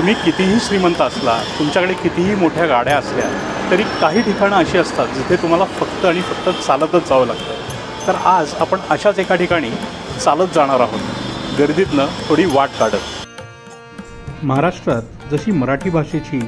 तुम्ही कितीही श्रीमंत असला, तुमच्याकडे कितीही मोठ्या गाड्या असल्या तरी काही ठिकाणं अशी असतात जिथे तुम्हाला फक्त आणि फक्त चालतच जावं लागतं। तर आज आपण अशाच एका ठिकाणी चालत जाणार आहोत, गर्दीतनं थोडी वाट काढत। महाराष्ट्रात जशी मराठी भाषेची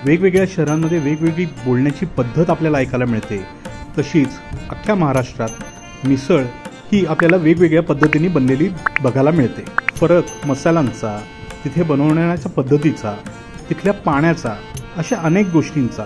वेगवेगळ्या शहरांमध्ये वेगवेगळी बोलण्याची पद्धत आपल्याला ऐकायला मिळते, तशीच अख्ख्या महाराष्ट्रात मिसळ ही आपल्याला वेगवेगळ्या पद्धतीने बनलेली बघायला मिळते। फरक मसाल्यांचा, तिथे बनवण्याच्या पद्धतीचा, तिथल्या पाण्याचा, अशा अनेक गोष्टींचा।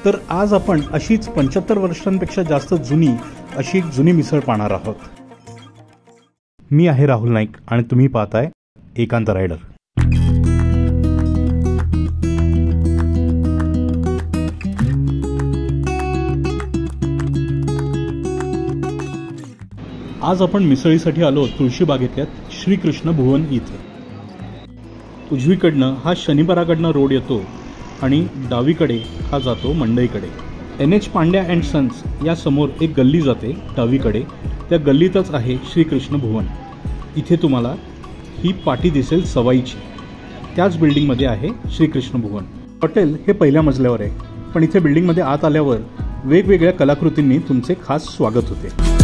तर आज आपण अशीच 75 वर्षांपेक्षा जास्त जुनी अशी एक जुनी मिसळ पाहणार आहोत। मी आहे राहुल नाईक आणि तुम्ही पाहताय एकांत रायडर। आज आपण मिसळीसाठी आलो तुळशीबागेतल्या श्रीकृष्ण भुवन इथे। उजवीकडनं हा शनिवाराकडनं रोड येतो आणि डावीकडे हा जातो मंडईकडे। NH पांड्या अँड सन्स या समोर एक गल्ली जाते डावीकडे, त्या गल्लीतच आहे श्रीकृष्ण भुवन। इथे तुम्हाला ही पाटी दिसेल सवाईची, त्याच बिल्डिंगमध्ये आहे श्रीकृष्ण भुवन। हॉटेल हे पहिल्या मजल्यावर आहे, पण इथे बिल्डिंगमध्ये आत आल्यावर वेगवेगळ्या कलाकृतींनी तुमचे खास स्वागत होते।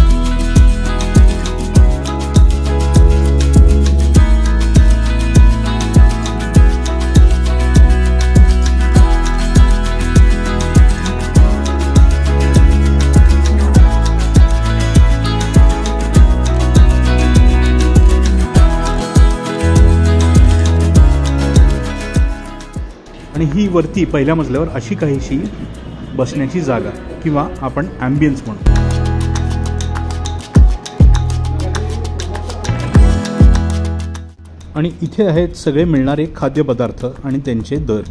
आणि ही वरती पहिल्या मजल्यावर अशी काहीशी बसण्याची जागा किंवा आपण ॲम्बियन्स म्हणू। आणि इथे आहेत सगळे मिळणारे खाद्यपदार्थ आणि त्यांचे दर।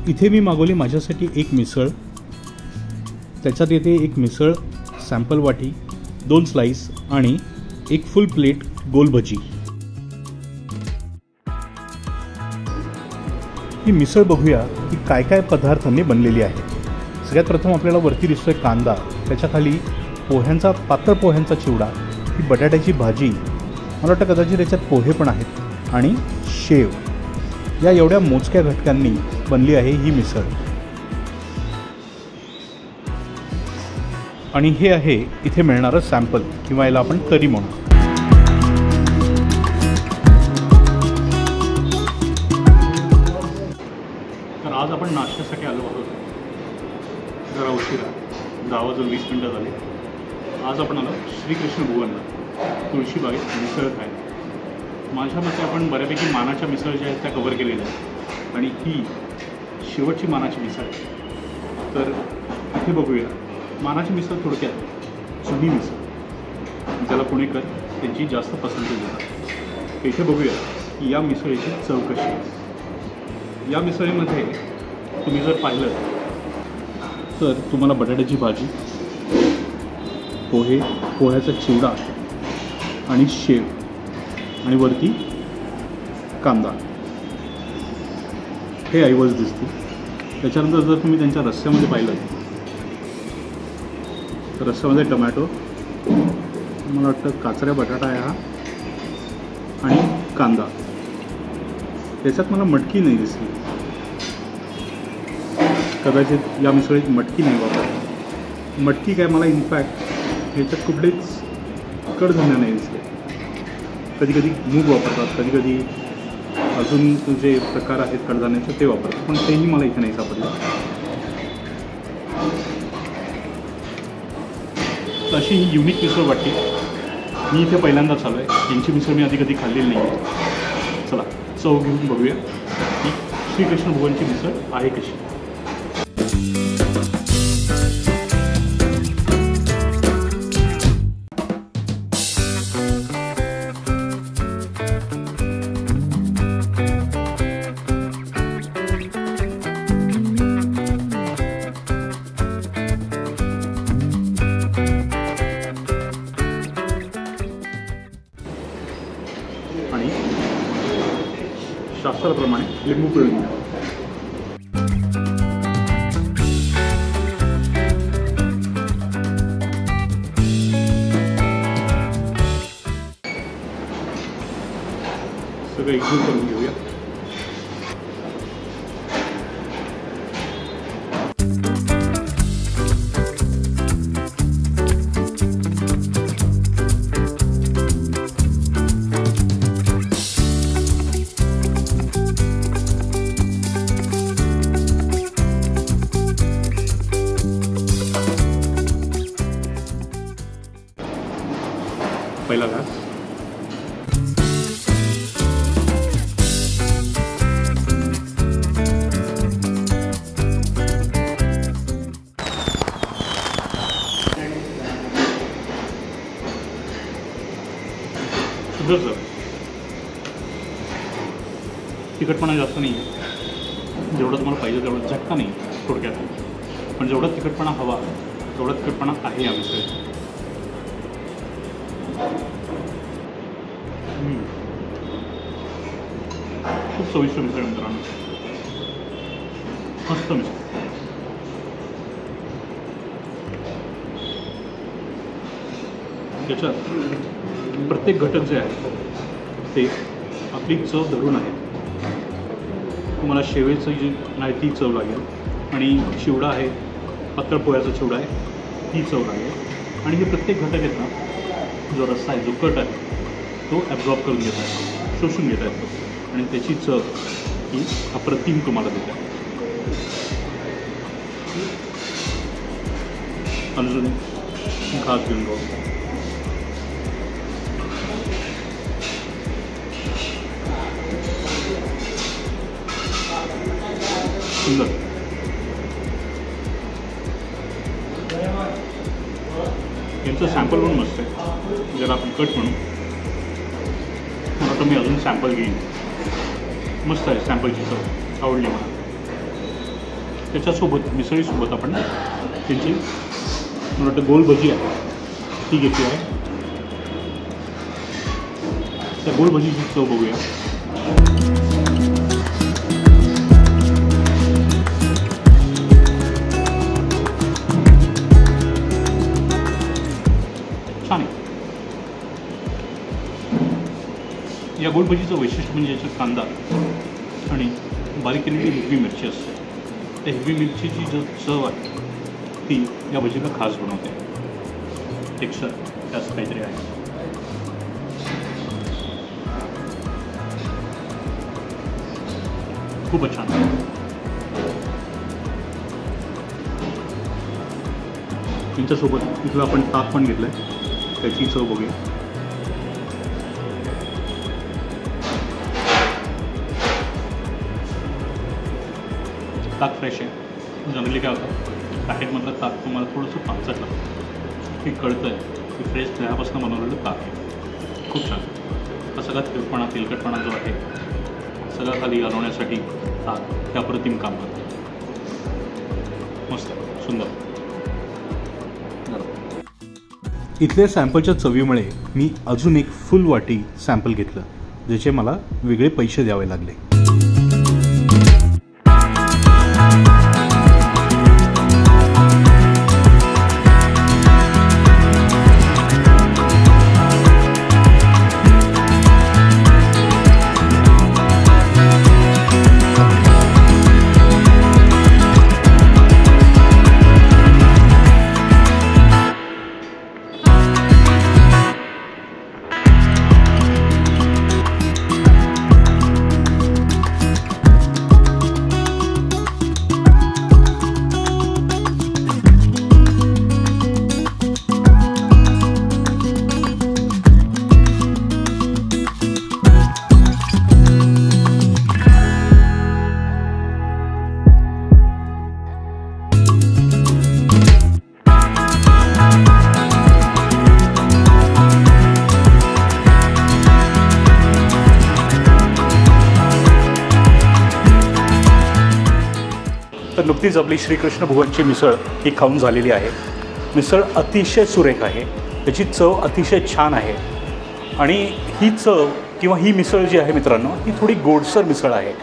इथे मी मागवली माझ्यासाठी एक मिसळ, त्याच्यात येते एक मिसळ सॅम्पल वाटी, 2 स्लाइस आणि एक फुल प्लेट गोल भजी। ही मिसळ बघूया की काय काय पदार्थांनी बनलेली आहे। सगळ्यात प्रथम आपल्याला वरती दिसतोय कांदा, त्याच्या खाली पोह्यांचा पातळ पोह्यांचा चिवडा, ही बटाट्याची भाजी, मला वाटतं कदाचित याच्यात पोहे पण आहेत, आणि शेव। या एवढ्या मोजक्या घटकांनी बनली आहे ही मिसळ। आणि हे आहे इथे मिळणारं सॅम्पल किंवा याला आपण तरी म्हणू। तर आज आपण नाश्त्यासाठी आलो आहोत, जरा उशिरा 10 वाजून 20 मिनिटं झाली। आज आपण आलो श्रीकृष्ण भुवनला तुळशीबागेत मिसळ खायला। माझ्या मते आपण बऱ्यापैकी मानाच्या मिसळ ज्या आहेत त्या कव्हर केलेल्या आहेत, आणि ही शेवटची मानाची मिसळ आहे। तर इथे बघूया मानाची मिसळ, थोडक्यात जुनी मिसळ, ज्याला पुणेकर त्यांची जास्त पसंती देतात। इथे बघूया की या मिसळीची चव कशी आहे। या मिसळीमध्ये तुम्ही जर पाहिलं तर तुम्हाला बटाट्याची भाजी, पोहे, पोह्याचा चिवडा आणि शेव, आणि वरती कांदा, हे ऐवज दिसते। त्याच्यानंतर जर तुम्ही त्यांच्या रस्स्यामध्ये पाहिलं तर रस्स्यामध्ये टमॅटो, मला वाटतं काचऱ्या बटाटा आहे हा, आणि कांदा। त्याच्यात मला मटकी नाही दिसली, कदाचित या मिसळीत मटकी नाही वापरली। मटकी काय, मला इनफॅक्ट ह्याच्यात कुठलेच कडधान्य नाही दिसले। कधी कधी मूग वापरतात, कधी कधी अजून जे प्रकार आहेत कडधान्याचे ते वापरतात, पण तेही मला इथे नाही सापडलं। अशी ही युनिक मिसळ वाटते। मी इथे पहिल्यांदाच आलो आहे, यांची मिसळ मी आधी कधी खाल्लेली नाही आहे। चला चव घेऊन बघूया की श्रीकृष्ण भुवनची मिसळ आहे कशी। मसाल्याप्रमाणे लिंबू पिळून घ्या. सगळं एकजीव करून घेऊया. पहिला घास. शुद्ध सर, तिखटपणा जास्त नाही आहे, जेवढं तुम्हाला पाहिजे तेवढं. झटका नाही थोडक्यात, पण जेवढा तिखटपणा हवा तेवढा तिखटपणा आहे या मिसळीत. खूप चविष्ट मिसळ मित्रांनो, मस्त मिसळ. त्याच्यात प्रत्येक घटक जे आहे ते आपली चव धरून आहे. तुम्हाला शेवेचं जी आहे ती चव लागेल, आणि चिवडा आहे, पातळ पोह्याचा चिवडा आहे, ती चव लागेल. आणि हे प्रत्येक घटक आहेत ना, जो रस्सा आहे, जो कट आहे, तो ॲब्झॉर्ब करून घेत आहे, शोषून घेता येतो, आणि त्याची चव ही अप्रतिम तुम्हाला देते. अजून घास घेऊन जाऊ. सुंदर. यांचं सॅम्पल पण मस्त आहे, ज्याला आपण कट म्हणू. मला वाटतं मी अजून सॅम्पल घेईन. मस्त आहे सॅम्पलची चव, आवडली मला. त्याच्यासोबत मिसळीसोबत आपण त्यांची मला वाटतं गोल भजी आहे ती घेतली आहे. त्या गोल भजीची चव बघूया. छान आहे. या गोल भजीचं वैशिष्ट्य म्हणजे याच्यात कांदा आणि बारीक केलेली हिरवी मिरची असते. त्या हिरवी मिरचीची जो चव आहे ती या भजीला खास बनवते. टेक्स्चर जास्त काहीतरी आहे. खूपच छान. त्यांच्यासोबत इथलं आपण ताक पण घेतलं आहे, त्याची चव बघूया. ताक फ्रेश आहे. जनरली काय होतं, पॅकेटमधलं ताक तुम्हाला थोडंसं पांचट लागतं. हे कळतं आहे की फ्रेश दह्यापासून बनवलेलं ताक आहे. खूप छान. हा सगळा तेलकटपणा जो आहे सगळा खाली घालवण्यासाठी ताक हे अप्रतिम काम करतं. मस्त, सुंदर. इथल्या सॅम्पलच्या चवीमुळे मी अजून एक फुल वाटी सॅम्पल घेतलं, ज्याचे मला वेगळे पैसे द्यावे लागले. तर नुकतीच आपली श्रीकृष्ण भुवनची मिसळ ही खाऊन झालेली आहे. मिसळ अतिशय सुरेख आहे, त्याची चव अतिशय छान आहे आणि ही चव किंवा ही मिसळ जी आहे मित्रांनो, ही थोडी गोडसर मिसळ आहे.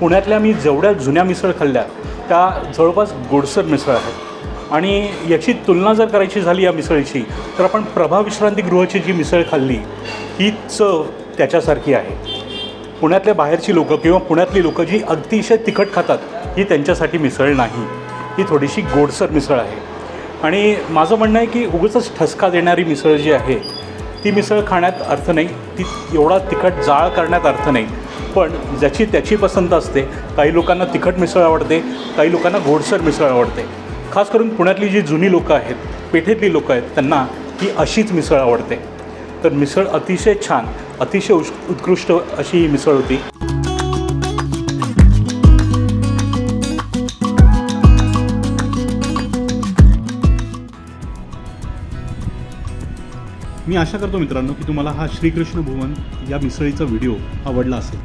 पुण्यातल्या मी जेवढ्या जुन्या मिसळ खाल्ल्या त्या जवळपास गोडसर मिसळ आहेत. आणि याची तुलना जर करायची झाली या मिसळीची, तर आपण प्रभा विश्रांतीगृहाची जी मिसळ खाल्ली ही चव त्याच्यासारखी आहे. पुण्यातल्या बाहेरची लोकं किंवा पुण्यातली लोकं जी अतिशय तिखट खातात, ही त्यांच्यासाठी मिसळ नाही. ही थोडीशी गोडसर मिसळ आहे. आणि माझं म्हणणं आहे की उगाचच ठसका देणारी मिसळ जी आहे ती मिसळ खाण्यात अर्थ नाही, ती एवढा तिखट जाळ करण्यात अर्थ नाही. पण ज्याची त्याची पसंत असते. काही लोकांना तिखट मिसळ आवडते, काही लोकांना गोडसर मिसळ आवडते. खास करून पुण्यातली जी जुनी लोकं आहेत, पेठेतली लोकं आहेत, त्यांना ही अशीच मिसळ आवडते. तर मिसळ अतिशय छान, अतिशय उत्कृष्ट अशी ही मिसळ होती. मी आशा करतो मित्रांनो की तुम्हाला हा श्रीकृष्ण भुवन या मिसळीचा व्हिडिओ आवडला असेल.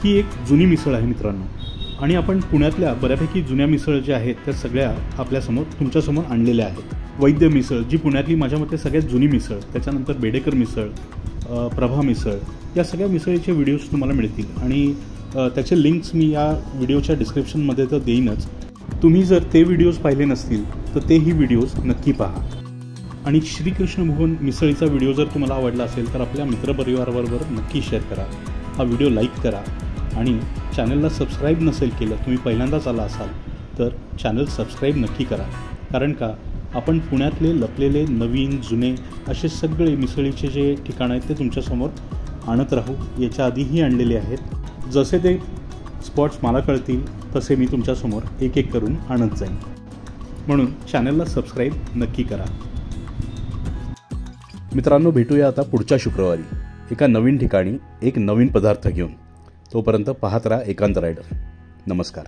ही एक जुनी मिसळ आहे मित्रांनो, आणि आपण पुण्यातल्या बऱ्यापैकी जुन्या मिसळ ज्या आहेत त्या सगळ्या आपल्यासमोर तुमच्यासमोर आणलेल्या आहेत. वैद्य मिसळ जी पुण्यातली माझ्या मते सगळ्यात जुनी मिसळ, त्याच्यानंतर बेडेकर मिसळ, प्रभा मिसळ, या सगळ्या मिसळीचे व्हिडिओज तुम्हाला मिळतील. आणि त्याचे लिंक्स मी या व्हिडिओच्या डिस्क्रिप्शनमध्ये तर देईनच. तुम्ही जर ते व्हिडिओज पाहिले नसतील तर तेही व्हिडिओज नक्की पहा. आणि श्रीकृष्ण भुवन मिसळीचा व्हिडिओ जर तुम्हाला आवडला असेल तर आपल्या मित्रपरिवाराबरोबर नक्की शेअर करा. हा व्हिडिओ लाईक करा आणि चॅनलला सबस्क्राईब नसेल केलं, तुम्ही पहिल्यांदाच आला असाल तर चॅनल सबस्क्राईब नक्की करा. कारण का आपण पुण्यातले लपलेले नवीन जुने असे सगळे मिसळीचे जे ठिकाणं आहेत ते तुमच्यासमोर आणत राहू. याच्या आधीही आणलेले आहेत. जसे ते स्पॉट्स मला कळतील तसे मी तुमच्यासमोर एक एक करून आणत जाईन. म्हणून चॅनलला सबस्क्राईब नक्की करा. मित्रांनो, भेटूया आता पुढच्या शुक्रवारी एका नवीन ठिकाणी एक नवीन पदार्थ घेऊन. तोपर्यंत पाहत राहा एकांत रायडर. नमस्कार.